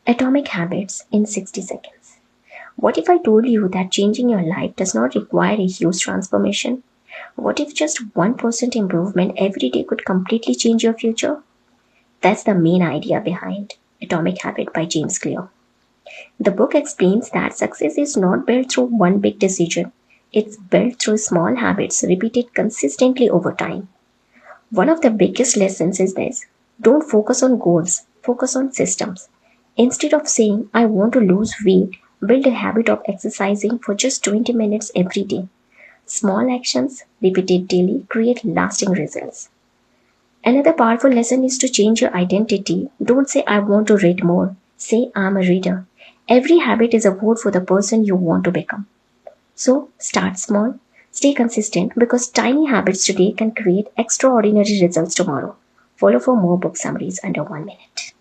Atomic Habits in 60 Seconds. What if I told you that changing your life does not require a huge transformation? What if just 1% improvement every day could completely change your future? That's the main idea behind Atomic Habit by James Clear. The book explains that success is not built through one big decision, it's built through small habits repeated consistently over time. One of the biggest lessons is this: don't focus on goals, focus on systems. Instead of saying, I want to lose weight, build a habit of exercising for just 20 minutes every day. Small actions, repeated daily, create lasting results. Another powerful lesson is to change your identity. Don't say, I want to read more. Say, I'm a reader. Every habit is a vote for the person you want to become. So, start small, stay consistent because tiny habits today can create extraordinary results tomorrow. Follow for more book summaries under 1 minute.